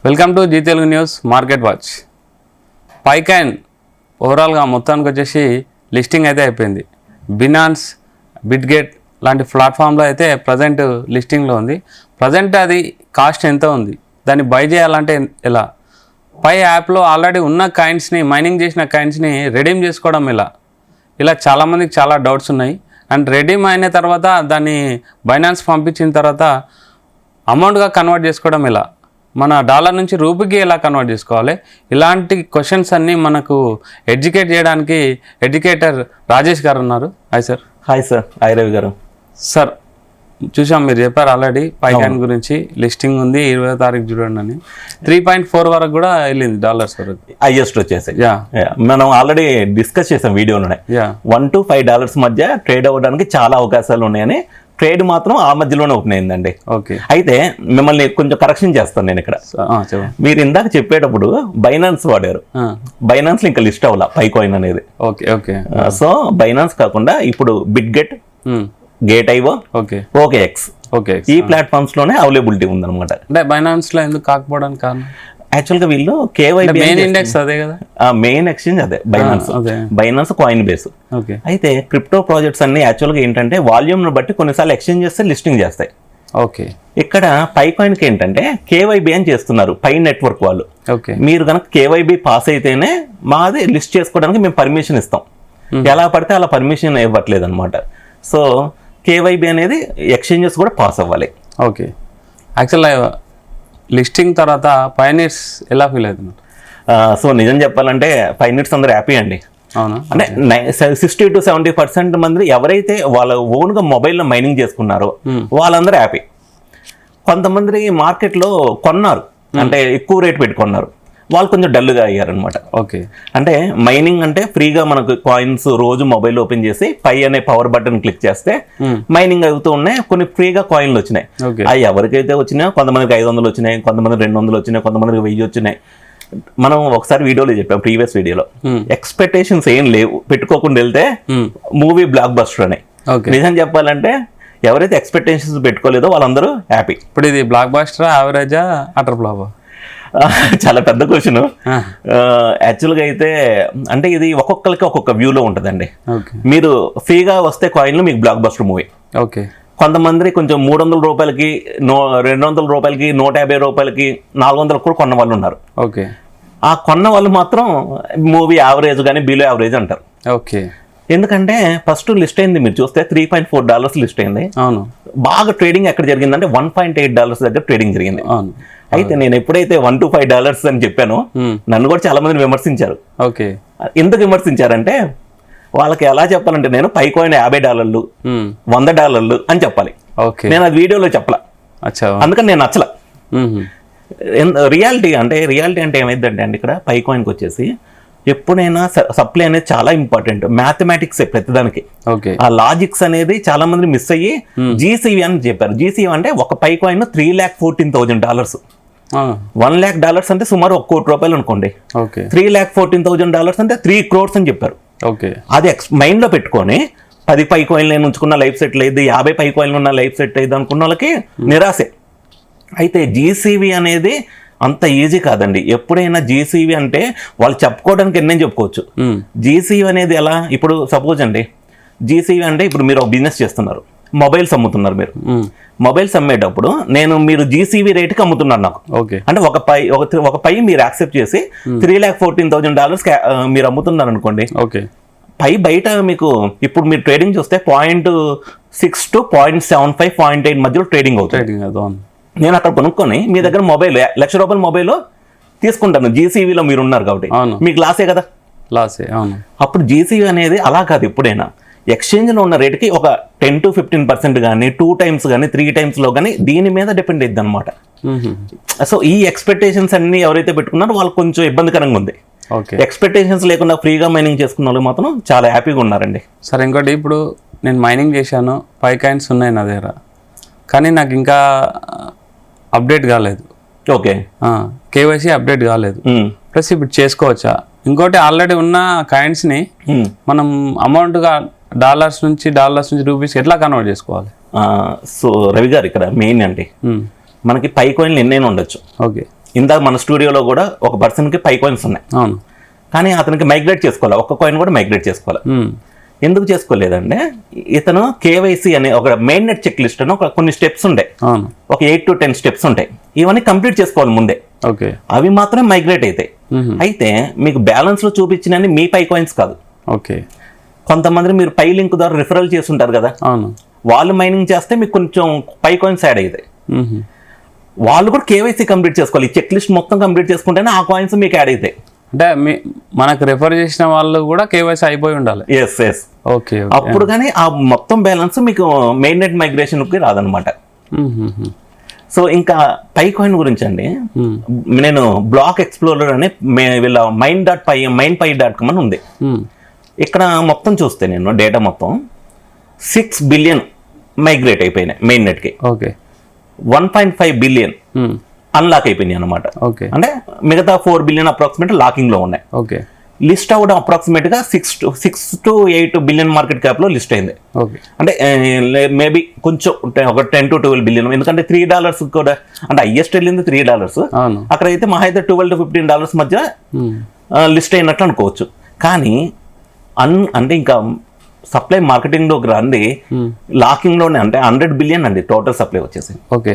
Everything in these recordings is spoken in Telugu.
Welcome to Zee Telugu news market watch. పైకాయిన్ ఓవరాల్గా మొత్తానికి వచ్చేసి లిస్టింగ్ అయితే అయిపోయింది. బినాన్స్, బిట్గెట్ లాంటి ప్లాట్ఫామ్లో అయితే ప్రజెంట్ లిస్టింగ్లో ఉంది. ప్రజెంట్ అది కాస్ట్ ఎంత ఉంది, దాన్ని బై చేయాలంటే ఎలా, పై యాప్లో ఆల్రెడీ ఉన్న కాయిన్స్ని, మైనింగ్ చేసిన కాయిన్స్ని రెడీమ్ చేసుకోవడం ఇలా చాలామందికి చాలా డౌట్స్ ఉన్నాయి. అండ్ రెడీమ్ అయిన తర్వాత దాన్ని బైనాన్స్ పంపించిన తర్వాత అమౌంట్గా కన్వర్ట్ చేసుకోవడం ఎలా, మన డాలర్ నుంచి రూపీకి ఎలా కన్వర్ట్ చేసుకోవాలి, ఇలాంటి క్వశ్చన్స్ అన్నీ మనకు ఎడ్యుకేట్ చేయడానికి ఎడ్యుకేటర్ రాజేష్ గారు ఉన్నారు. Hi sir. Hi sir. Hi Ravi గారు. సార్, చూసాం, మీరు చెప్పారు ఆల్రెడీ పైకాయిన్ గురించి లిస్టింగ్ ఉంది 20వ తారీఖు చూడండి అని. 3.4 వరకు కూడా వెళ్ళింది డాలర్స్ వరకు హైయెస్ట్ వచ్చేసి. మనం ఆల్రెడీ డిస్కస్ చేసాం వీడియోలోనే. $1 to $5 మధ్య ట్రేడ్ అవ్వడానికి చాలా అవకాశాలు ఉన్నాయని. ట్రేడ్ మాత్రం ఆ మధ్యలోనే ఓపెన్ అయిందండి. ఓకే. అయితే మిమ్మల్ని కొంచెం కరెక్షన్ చేస్తాను నేను ఇక్కడ. మీరు ఇందాక చెప్పేటప్పుడు బైనాన్స్ వాడారు. బైనాన్స్ ఇంకా లిస్ట్ అవ్వాల పైకాయిన్ అనేది. Okay okay. సో బైనాన్స్ కాకుండా ఇప్పుడు బిట్గెట్, గేట్ఐఓ, OKX, ఈ ప్లాట్ఫామ్స్ లోనే అవైలబిలిటీ ఉందన్నమాట. అంటే బైనాన్స్ లో ఎందుకు కాకపోవడానికి కారణం? యాక్చువల్ గా వీళ్ళు KYB మెయిన్ ఇండెక్స్ అదే కదా, మెయిన్ ఎక్స్చేంజ్ అదే బైనాన్స్ కాయిన్ బేస్. అయితే క్రిప్టో ప్రాజెక్ట్స్ అన్ని యాక్చువల్ గా ఏంటంటే వాల్యూమ్ ను బట్టి కొన్నిసార్లు ఎక్స్చేంజ్ చేస్తే లిస్టింగ్ చేస్తాయి. ఓకే. ఇక్కడ పైకాయిన్ కి ఏంటంటే KYB అని చేస్తున్నారు పై నెట్వర్క్ వాళ్ళు. మీరు కనుక KYB పాస్ అయితేనే మాది లిస్ట్ చేసుకోవడానికి మేము పర్మిషన్ ఇస్తాం. ఎలా పడితే అలా పర్మిషన్ ఇవ్వట్లేదు అనమాట. సో KYB అనేది ఎక్స్చేంజెస్ కూడా పాస్ అవ్వాలి. ఓకే. యాక్చువల్ లిస్టింగ్ తర్వాత పైనీర్స్ ఎలా ఫీల్ అవుతున్నారు? సో నిజం చెప్పాలంటే పైనీర్స్ అందరూ హ్యాపీ అండి. అంటే 60 to 70% మంది ఎవరైతే వాళ్ళ ఓన్గా మొబైల్లో మైనింగ్ చేసుకున్నారో వాళ్ళందరూ హ్యాపీ. కొంతమంది మార్కెట్లో కొన్నారు, అంటే ఎక్కువ రేట్ పెట్టుకున్నారు, వాళ్ళు కొంచెం డల్గా అయ్యారనమాట. ఓకే. అంటే మైనింగ్ అంటే ఫ్రీగా మనకు కాయిన్స్ రోజు మొబైల్ ఓపెన్ చేసి పై అనే పవర్ బటన్ క్లిక్ చేస్తే మైనింగ్ అవుతూ ఉన్నాయి. కొన్ని ఫ్రీగా కాయిన్లు వచ్చినాయి. అవి ఎవరికైతే వచ్చినాయో కొంతమందికి 500 వచ్చినాయి, కొంతమంది 200 వచ్చినాయి, కొంతమందికి 1000 వచ్చినాయి. మనం ఒకసారి వీడియోలో చెప్పాం, ప్రీవియస్ వీడియోలో, ఎక్స్పెక్టేషన్స్ ఏం లేవు, పెట్టుకోకుండా వెళ్తే మూవీ బ్లాక్ బస్టర్ అని. నిజం చెప్పాలంటే ఎవరైతే ఎక్స్పెక్టేషన్స్ పెట్టుకోలేదో వాళ్ళందరూ హ్యాపీ. ఇప్పుడు ఇది బ్లాక్ బస్టర్, యావరేజా, అటర్ ఫ్లాప్? చాలా పెద్ద క్వశ్చన్. యాక్చువల్గా అయితే అంటే ఇది ఒక్కొక్కరికి ఒక్కొక్క వ్యూలో ఉంటుందండి. మీరు ఫ్రీగా వస్తే కాయిన్లు మీకు బ్లాక్ బస్టర్ మూవీ. ఓకే. కొంతమంది కొంచెం 300 రూపాయలకి, 200 రూపాయలకి, 150 రూపాయలకి, 400 కూడా కొన్న వాళ్ళు ఉన్నారు. ఓకే. ఆ కొన్న వాళ్ళు మాత్రం మూవీ యావరేజ్ కానీ బిలో యావరేజ్ అంటారు. ఓకే. ఎందుకంటే ఫస్ట్ లిస్ట్ అయింది, మీరు చూస్తే $3.4 లిస్ట్ అయింది. అవును. బాగా ట్రేడింగ్ ఎక్కడ జరిగిందంటే $1.8 దగ్గర ట్రేడింగ్ జరిగింది. అవును. అయితే నేను ఎప్పుడైతే $1 to $5 అని చెప్పానో నన్ను కూడా చాలా మంది విమర్శించారు. ఓకే. ఎందుకు విమర్శించారంటే వాళ్ళకి ఎలా చెప్పాలంటే నేను పైకాయిన్ $50, $100 అని చెప్పాలి. నేను అది వీడియోలో చెప్పలా, అందుకని నేను నచ్చల. రియాలిటీ అంటే ఏమైందంటే అండి, ఇక్కడ పైకాయిన్కి వచ్చేసి ఎప్పుడైనా సప్లై అనేది చాలా ఇంపార్టెంట్. మ్యాథమెటిక్స్ ప్రతిదానికి ఆ లాజిక్స్ అనేది చాలా మంది మిస్ అయ్యి GCV అని చెప్పారు. GCV అంటే ఒక పైకాయిన్ $314,000. $100,000 అంటే సుమారు $1 కోటి అనుకోండి. $314,000 అంటే 3 crores అని చెప్పారు. అది మైండ్ లో పెట్టుకొని 10 పైకాయిన్లు నేను ఉంచుకున్న లైఫ్ సెట్ లేదు, 50 పైకాయిన్లు ఉన్న లైఫ్ సెట్ లేదు అనుకున్న వాళ్ళకి నిరాశే. అయితే GCV అనేది అంత ఈజీ కాదండి. ఎప్పుడైనా GCV అంటే వాళ్ళు చెప్పుకోవడానికి ఎన్నేం చెప్పుకోవచ్చు. GCV అనేది ఎలా, ఇప్పుడు సపోజ్ అండి, GCV అంటే ఇప్పుడు మీరు ఒక బిజినెస్ చేస్తున్నారు, మొబైల్స్ అమ్ముతున్నారు. మీరు మొబైల్స్ అమ్మేటప్పుడు మీరు GCV రేట్కి అమ్ముతున్నారు నాకు. అంటే ఒక పై మీరు యాక్సెప్ట్ చేసి $314,000 మీరు అమ్ముతున్నారు అనుకోండి. పై బయట మీకు ఇప్పుడు మీరు ట్రేడింగ్ చూస్తే 0.6 to 0.75, 0.8 మధ్యలో ట్రేడింగ్ అవుతుంది. నేను అక్కడ కొనుక్కొని మీ దగ్గర మొబైల్ ₹1,00,000 మొబైల్ తీసుకుంటాను. GCVలో మీరు ఉన్నారు కాబట్టి మీకు లాసే కదా. అప్పుడు GCV అనేది అలా కాదు. ఎప్పుడైనా ఎక్స్చేంజ్లో ఉన్న రేటుకి ఒక 10 to 15% కానీ, 2 times కానీ, 3 timesలో కానీ దీని మీద డిపెండ్ అయ్యిద్ది అనమాట. సో ఈ ఎక్స్పెక్టేషన్స్ అన్ని ఎవరైతే పెట్టుకున్నారో వాళ్ళకి కొంచెం ఇబ్బందికరంగా ఉంది. ఎక్స్పెక్టేషన్స్ లేకుండా ఫ్రీగా మైనింగ్ చేసుకున్న వాళ్ళు మాత్రం చాలా హ్యాపీగా ఉన్నారండి. సరే, ఇంకోటి, ఇప్పుడు నేను మైనింగ్ చేశాను, పైకాయిన్స్ ఉన్నాయి నా దగ్గర, కానీ నాకు ఇంకా అప్డేట్ కాలేదు. ఓకే. KYC అప్డేట్ కాలేదు. ప్లస్ ఇప్పుడు చేసుకోవచ్చా? ఇంకోటి, ఆల్రెడీ ఉన్న కాయిన్స్ని మనం అమౌంట్గా డాలర్స్ నుంచి రూపీస్ ఎట్లా కన్వర్ట్ చేసుకోవాలి? సో రవి గారు, ఇక్కడ మెయిన్ అంటే మనకి పైకాయిన్లు ఎన్నైనా ఉండొచ్చు. ఓకే. ఇందాక మన స్టూడియోలో కూడా ఒక పర్సన్కి 5 కాయిన్స్ ఉన్నాయి, అవును, కానీ అతనికి మైగ్రేట్ చేసుకోవాలి, ఒక్క కాయిన్ కూడా మైగ్రేట్ చేసుకోవాలి. ఎందుకు చేసుకోలేదంటే ఇతను కేవైసీ అనే ఒక మెయిన్ నెట్ చెక్ లిస్ట్ అని ఒక కొన్ని స్టెప్స్ ఉంటాయి, అవును, ఒక 8 to 10 స్టెప్స్ ఉంటాయి, ఇవన్నీ కంప్లీట్ చేసుకోవాలి ముందే. ఓకే, అవి మాత్రమే మైగ్రేట్ అవుతాయి. అయితే మీకు బ్యాలెన్స్ లో చూపించిన మీ 5 కాయిన్స్ కాదు. ఓకే, కొంతమంది మీరు పై లింక్ ద్వారా రిఫరల్ చేస్తుంటారు కదా, అవును, వాళ్ళు మైనింగ్ చేస్తే మీకు కొంచెం 5 కాయిన్స్ యాడ్ అవుతాయి. వాళ్ళు కూడా కేవైసీ కంప్లీట్ చేసుకోవాలి, ఈ చెక్ లిస్ట్ మొత్తం కంప్లీట్ చేసుకుంటేనే ఆ కాయిన్స్ మీకు యాడ్ అవుతాయి. అంటే మనకు రెఫర్ చేసిన వాళ్ళు కూడా కేవైసీ అయిపోయి ఉండాలి. ఎస్ ఎస్, ఓకే, అప్పుడు కానీ ఆ మొత్తం బ్యాలెన్స్ మీకు మెయిన్ నెట్ మైగ్రేషన్ కి రాదనమాట. సో ఇంకా పై కాయిన్ గురించి అండి, నేను బ్లాక్ ఎక్స్ప్లోరర్ అని వీళ్ళ mindpy.com అని ఉంది. ఇక్కడ మొత్తం చూస్తే నేను డేటా మొత్తం 6 బిలియన్ మైగ్రేట్ అయిపోయినాయి మెయిన్ నెట్కి. ఓకే, 1.5 బిలియన్ అన్లాక్ అయిపోయినాయి అనమాట. ఓకే, అంటే మిగతా 4 బిలియన్ అప్రాక్సిమేట్ లాకింగ్ లో ఉన్నాయి. ఓకే, లిస్ట్ అవ్వడం అప్రాక్సిమేట్ గా 6 to 8 బిలియన్ మార్కెట్ క్యాప్ లో లిస్ట్ అయింది. ఓకే, అంటే మేబీ కొంచెం ఒక 10 to 12 బిలియన్, ఎందుకంటే $3 కూడా, అంటే హైయెస్ట్ వెళ్ళింది $3, అవును, అక్కడ అయితే మహా అయితే $12 to $15 మధ్య లిస్ట్ అయినట్లు అనుకోవచ్చు. కానీ అంటే ఇంకా సప్లై మార్కెటింగ్ లోకి రండి, లాకింగ్ లోనే అంటే 100 బిలియన్ అండి టోటల్ సప్లై వచ్చేసి. ఓకే,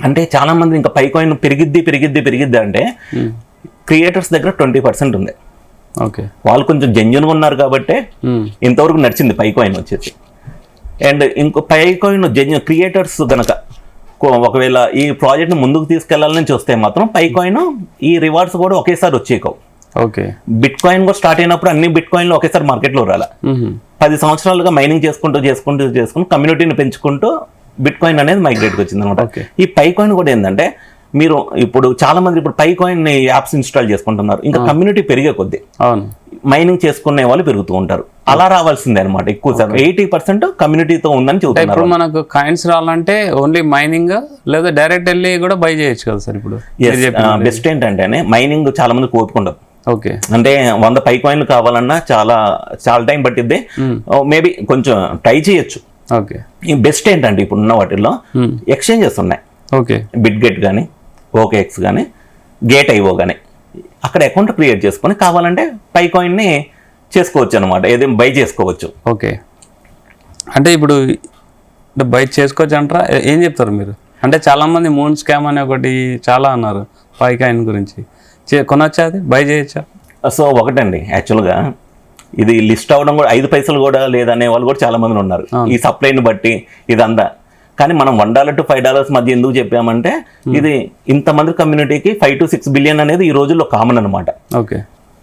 అంటే చాలా మంది ఇంకా పై కాయిన్ పెరిగిద్ది అంటే క్రియేటర్స్ దగ్గర 20% ఉంది. ఓకే, వాళ్ళు కొంచెం జెన్యున్గా ఉన్నారు కాబట్టి ఇంతవరకు నడిచింది పై కాయిన్ వచ్చేసి. అండ్ ఇంకో పై కాయిన్ జెన్యున్ క్రియేటర్స్ గనక ఒకవేళ ఈ ప్రాజెక్ట్ని ముందుకు తీసుకెళ్లాలని చూస్తే మాత్రం పై కాయిన్ ఈ రివార్డ్స్ కూడా ఒకేసారి వచ్చేయవు. ఓకే, బిట్ కాయిన్ కూడా స్టార్ట్ అయినప్పుడు అన్ని బిట్ కాయిన్లు ఒకేసారి మార్కెట్లో రాలా. 10 సంవత్సరాలుగా మైనింగ్ చేసుకుంటూ కమ్యూనిటీని పెంచుకుంటూ బిట్ కాయిన్ అనేది మైగ్రేట్కి వచ్చింది అనమాట. ఈ పై కాయిన్ కూడా ఏంటంటే మీరు ఇప్పుడు చాలా మంది ఇప్పుడు పై కాయిన్ యాప్స్ ఇన్స్టాల్ చేసుకుంటున్నారు, ఇంకా కమ్యూనిటీ పెరిగే కొద్దీ మైనింగ్ చేసుకునే వాళ్ళు పెరుగుతూ ఉంటారు. అలా రావాల్సిందే అనమాట. ఎక్కువ శాతం 80% కమ్యూనిటీతో ఉందని చెబుతున్నారు. ఇప్పుడు మనకు కాయిన్స్ రావాలంటే ఓన్లీ మైనింగ్ లేదా డైరెక్ట్ వెళ్ళి కూడా బై చేయొచ్చు కదా సార్? ఇప్పుడు బెస్ట్ ఏంటంటే మైనింగ్ చాలా మంది కోరుకుంటారు. ఓకే, అంటే 100 పై కాయిన్లు కావాలన్నా చాలా టైం పట్టిద్ది. మేబీ కొంచెం ట్రై చేయొచ్చు. ఓకే, ఈ బెస్ట్ ఏంటంటే ఇప్పుడు ఉన్న వాటిల్లో ఎక్స్చేంజెస్ ఉన్నాయి. ఓకే, బిట్గెట్ కానీ, ఓకేఎక్స్ కానీ, గేట్ ఐఓ కానీ, అక్కడ అకౌంట్ క్రియేట్ చేసుకొని కావాలంటే పై కాయిన్ని చేసుకోవచ్చు అనమాట, ఏదైనా బై చేసుకోవచ్చు. ఓకే, అంటే ఇప్పుడు బై చేసుకోవచ్చు అంటారా? ఏం చెప్తారు మీరు? అంటే చాలామంది మూన్ స్కామ్ అని ఒకటి చాలా అన్నారు పై కాయిన్ గురించి, కొనొచ్చా, అది బై చేయొచ్చా? సో ఒకటండి, యాక్చువల్గా ఇది లిస్ట్ అవ్వడం కూడా 5 పైసలు కూడా లేదనే వాళ్ళు కూడా చాలా మంది ఉన్నారు ఈ సప్లైని బట్టి ఇదంతా. కానీ మనం $1 to $5 మధ్య ఎందుకు చెప్పామంటే ఇది ఇంతమంది కమ్యూనిటీకి 5 to 6 బిలియన్ అనేది ఈ రోజుల్లో కామన్ అనమాట. ఓకే,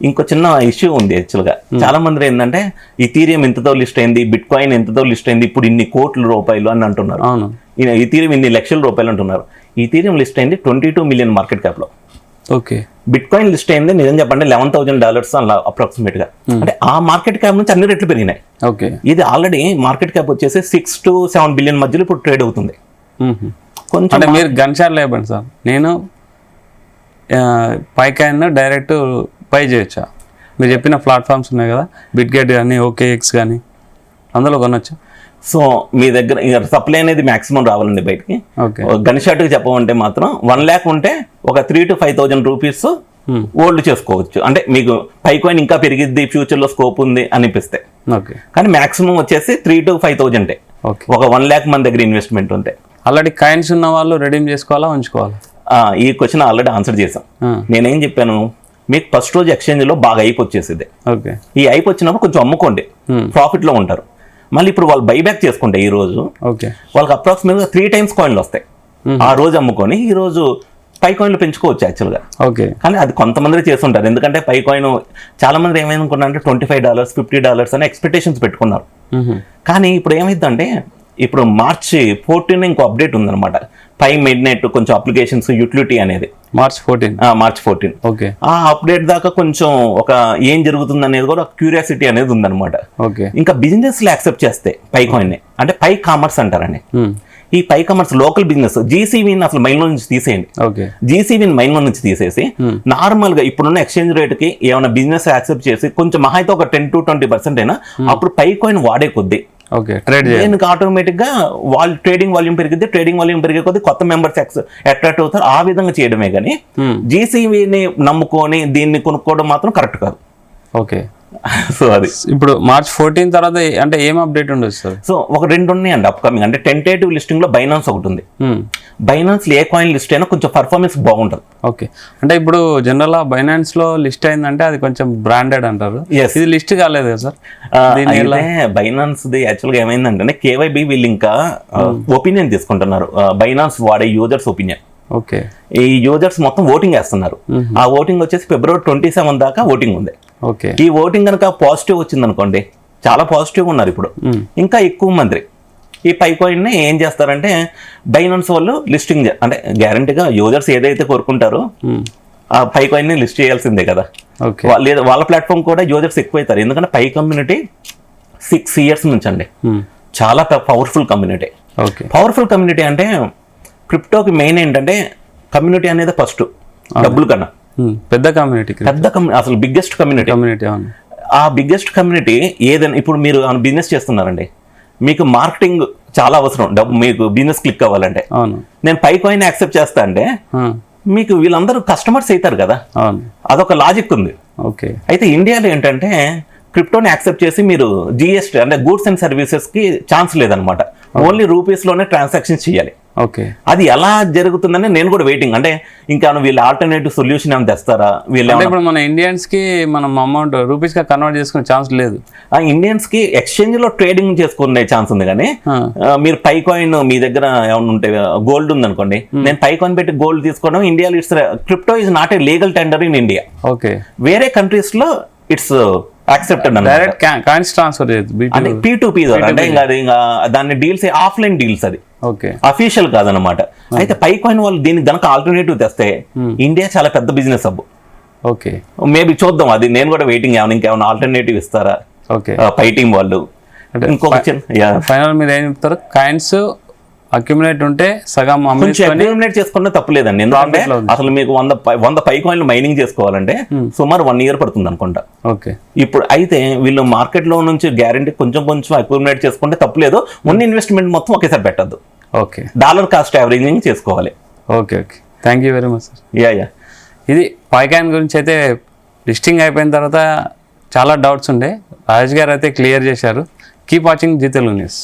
ఇంకో చిన్న ఇష్యూ ఉంది యాక్చువల్గా. చాలా మంది ఏంటంటే ఇథీరియం ఎంతతో లిస్ట్ అయింది, బిట్ కాయిన్ ఎంతతో లిస్ట్ అయింది, ఇప్పుడు ఇన్ని కోట్ల రూపాయలు అని అంటున్నారు. ఇథీరియం ఇన్ని లక్షల రూపాయలు అంటున్నారు. ఇథీరియం లిస్ట్ అయింది 22 మిలియన్ మార్కెట్ క్యాప్ లో. ఓకే, బిట్ కాయిన్ లిస్ట్ అయింది నిజం చెప్పండి $11,000 అలా అప్రాక్సిమేట్ గా. అంటే ఆ మార్కెట్ క్యాప్ నుంచి అన్ని రెట్లు పెరిగినాయి. ఓకే, ఇది ఆల్రెడీ మార్కెట్ క్యాప్ వచ్చేసి 6 to 7 బిలియన్ మధ్యలో ఇప్పుడు ట్రేడ్ అవుతుంది. కొంచెం అంటే మీరు గన్షాట్ లేపండి సార్, నేను పై కాయిన్ డైరెక్ట్ బై చేయొచ్చా? మీరు చెప్పిన ప్లాట్ఫామ్స్ ఉన్నాయి కదా, బిట్గెట్ కానీ, ఓకేఎక్స్ కానీ, అందులో కొనొచ్చా? సో మీ దగ్గర సప్లై అనేది మాక్సిమం రావాలండి బయటికి. గన్షాట్కి చెప్పమంటే మాత్రం 1 lakh ఉంటే ఒక 3,000 to 5,000 రూపీస్ ఓల్డ్ చేసుకోవచ్చు. అంటే మీకు పై కాయిన్ ఇంకా పెరిగిద్ది, ఫ్యూచర్లో స్కోప్ ఉంది అనిపిస్తే. కానీ మాక్సిమం వచ్చేసి 3,000 to 5,000. ఒక 1 lakh మన దగ్గర ఇన్వెస్ట్మెంట్ ఉంటే. ఆల్రెడీ కాయిన్స్ ఉన్న వాళ్ళు రెడీమ్ చేసుకోవాలా, ఉంచుకోవాలా? ఈ క్వశ్చన్ ఆల్రెడీ ఆన్సర్ చేసాం. నేనేం చెప్పాను, మీకు ఫస్ట్ రోజు ఎక్స్చేంజ్లో బాగా ఐప్ వచ్చేసింది. ఈ ఐప్ వచ్చినప్పుడు కొంచెం అమ్ముకోండి, ప్రాఫిట్లో ఉంటారు. మళ్ళీ ఇప్పుడు వాళ్ళు బైబ్యాక్ చేసుకుంటే ఈ రోజు వాళ్ళకి అప్రాక్సిమేట్గా 3 times కాయిన్లు వస్తాయి. ఆ రోజు అమ్ముకొని ఈ రోజు పై కాయిన్లు పెంచుకోవచ్చు యాక్చువల్గా. కానీ అది కొంతమంది చేస్తుంటారు, ఎందుకంటే పై కాయిన్ చాలా మంది ఏమైనా $25 $50 అని ఎక్స్పెక్టేషన్స్ పెట్టుకున్నారు. కానీ ఇప్పుడు ఏమైందంటే ఇప్పుడు March 14 ఇంకో అప్డేట్ ఉందన్నమాట. పై మిడ్నైట్ కొంచెం అప్లికేషన్స్ యూటిలిటీ అనేది March 14. ఓకే, ఆ అప్డేట్ దాకా కొంచెం ఒక ఏం జరుగుతుంది అనేది కూడా క్యూరియాసిటీ అనేది ఉందన్నమాట. ఇంకా బిజినెస్ లో యాక్సెప్ట్ చేస్తే పై కాయిన్ అంటే పై కామర్స్ అంటారండి. ఈ పై కామర్స్ లోకల్ బిజినెస్ జీసీవీని అసలు మైండ్ లో నుంచి తీసేయండి. జీసీవీని మైండ్ లో నుంచి తీసేసి నార్మల్ గా ఇప్పుడున్న ఎక్స్చేంజ్ రేట్ కి ఏమైనా బిజినెస్ యాక్సెప్ట్ చేసి కొంచెం మహా అయితే ఒక 10 to 20% అయినా అప్పుడు పై కాయిన్ వాడే కొద్దీ ఓకే, ట్రేడ్ దీనికి ఆటోమేటిక్గా వాళ్ళు ట్రేడింగ్ వాల్యూమ్ పెరిగితే ట్రేడింగ్ వాల్యూమ్ పెరిగే కొద్దీ కొత్త మెంబర్స్ అట్రాక్ట్ అవుతారు. ఆ విధంగా చేయడమే కానీ జీసీవీని నమ్ముకొని దీన్ని కొనుక్కోవడం మాత్రం కరెక్ట్ కాదు. ఓకే, సో అది ఇప్పుడు March 14 తర్వాత అంటే ఏం అప్డేట్ ఉండొచ్చు సార్? సో ఒక 2 ఉన్నాయండి అప్కమింగ్. అంటే టెంటేటివ్ లిస్టింగ్ లో బైనాన్స్ ఒకటి ఉంది. బైనాన్స్ ఏ కాయిన్ లిస్ట్ అయినా కొంచెం పర్ఫార్మెన్స్ బాగుంటుంది. ఓకే, అంటే ఇప్పుడు జనరల్ బైనాన్స్ లో లిస్ట్ అయిందంటే అది కొంచెం బ్రాండెడ్ అంటారు. ఇది లిస్ట్ కాలేదు కదా సార్? బైనాన్స్ ది యాక్చువల్గా ఏమైందంటే కేవైబీ వీళ్ళు ఇంకా ఒపీనియన్ తీసుకుంటున్నారు, బైనాన్స్ వాడే యూజర్స్ ఒపీనియన్. ఓకే, ఈ యూజర్స్ మొత్తం ఓటింగ్ వేస్తున్నారు. ఆ ఓటింగ్ వచ్చేసి February 27 దాకా ఓటింగ్ ఉంది. ఓకే, ఈ ఓటింగ్ కనుక పాజిటివ్ వచ్చింది అనుకోండి, చాలా పాజిటివ్ ఉన్నారు ఇప్పుడు, ఇంకా ఎక్కువ మంది ఈ పైకాయిన్ ని ఏం చేస్తారంటే బైనాన్స్ వాళ్ళు లిస్టింగ్ అంటే గ్యారంటీగా యూజర్స్ ఏదైతే కోరుకుంటారో ఆ పైకాయిన్ ని లిస్ట్ చేయాల్సిందే కదా. లేదా వాళ్ళ ప్లాట్ఫామ్ కూడా యూజర్స్ ఎక్కువైతారు. ఎందుకంటే పై కమ్యూనిటీ 6 years నుంచి అండి చాలా పవర్ఫుల్ కమ్యూనిటీ. పవర్ఫుల్ కమ్యూనిటీ అంటే క్రిప్టోకి మెయిన్ ఏంటంటే కమ్యూనిటీ అనేది ఫస్ట్ డబ్బులు కన్నా పెద్ద కమ్యూనిటీ, అసలు బిగ్గెస్ట్ కమ్యూనిటీ. ఆ బిగ్గెస్ట్ కమ్యూనిటీ ఏదైనా ఇప్పుడు మీరు బిజినెస్ చేస్తున్నారండి, మీకు మార్కెటింగ్ చాలా అవసరం. మీకు బిజినెస్ క్లిక్ అవ్వాలంటే నేను పైకాయిన్ యాక్సెప్ట్ చేస్తా అంటే మీకు వీళ్ళందరూ కస్టమర్స్ అవుతారు కదా, అదొక లాజిక్ ఉంది. ఓకే, అయితే ఇండియాలో ఏంటంటే క్రిప్టోని యాక్సెప్ట్ చేసి మీరు జిఎస్టీ అంటే గూడ్స్ అండ్ సర్వీసెస్ కి ఛాన్స్ లేదనమాట. ఓన్లీ రూపీస్ లోనే ట్రాన్సాక్షన్స్ చేయాలి. ఓకే, అది ఎలా జరుగుతుందని నేను కూడా వెయిటింగ్. అంటే ఇంకా వీళ్ళు ఆల్టర్నేటివ్ సొల్యూషన్ ఏమైనా తెస్తారా వీళ్ళు? ఇప్పుడు మన ఇండియన్స్ కి మనం అమౌంట్ రూపీస్ గా కన్వర్ట్ చేసుకునే ఛాన్స్ లేదు. ఆ ఇండియన్స్ కి ఎక్స్చేంజ్ లో ట్రేడింగ్ చేసుకునే ఛాన్స్ ఉంది. కానీ మీరు పైకాయిన్ మీ దగ్గర ఏమైనా ఉంటే గోల్డ్ ఉంది అనుకోండి, నేను పైకాయిన్ పెట్టి గోల్డ్ తీసుకోవడం ఇండియాలో it's crypto is not a legal tender in India. Okay, వేరే కంట్రీస్ లో it's accepted direct coins transfer అంటే P2P ద్వారా. అంటే ఇంకా దాన్ని డీల్స్ ఆఫ్లైన్ డీల్స్, అది ఓకే అఫీషియల్ కాదనమాట. అయితే పైకాయిన్ వాళ్ళు దీనికి గనక ఆల్టర్నేటివ్ తెస్తే ఇండియా చాలా పెద్ద బిజినెస్ హబ్. ఓకే, మేబీ చూద్దాం, అది నేను కూడా వెయిటింగ్. ఇంకేమైనా ఆల్టర్నేటివ్ ఇస్తారా పై టీం వాళ్ళు? ఇంకొక ఫైనల్ మీరు ఏం చెప్తారు? కాయిన్స్ అక్యుములేట్ ఉంటే సగం అక్యుములేట్ చేసుకుంటే తప్పలేదండి. ఎందుకంటే అసలు మీకు 100 పైకాయిన్లు మైనింగ్ చేసుకోవాలంటే సుమారు 1 year పడుతుంది అనుకుంటా. ఓకే, ఇప్పుడు అయితే వీళ్ళు మార్కెట్ లో నుంచి గ్యారంటీ కొంచెం అక్యుములేట్ చేసుకుంటే తప్పలేదు. ఉన్న ఇన్వెస్ట్మెంట్ మొత్తం ఒకేసారి పెట్టద్దు. ఓకే, డాలర్ కాస్ట్ యావరేజింగ్ చేసుకోవాలి. Okay, okay, thank you very much sir. Yeah ఇది పైకాయిన్ గురించి అయితే లిస్టింగ్ అయిపోయిన తర్వాత చాలా డౌట్స్ ఉండే, రాజేష్ గారు అయితే క్లియర్ చేశారు. Keep watching Zee Telugu news.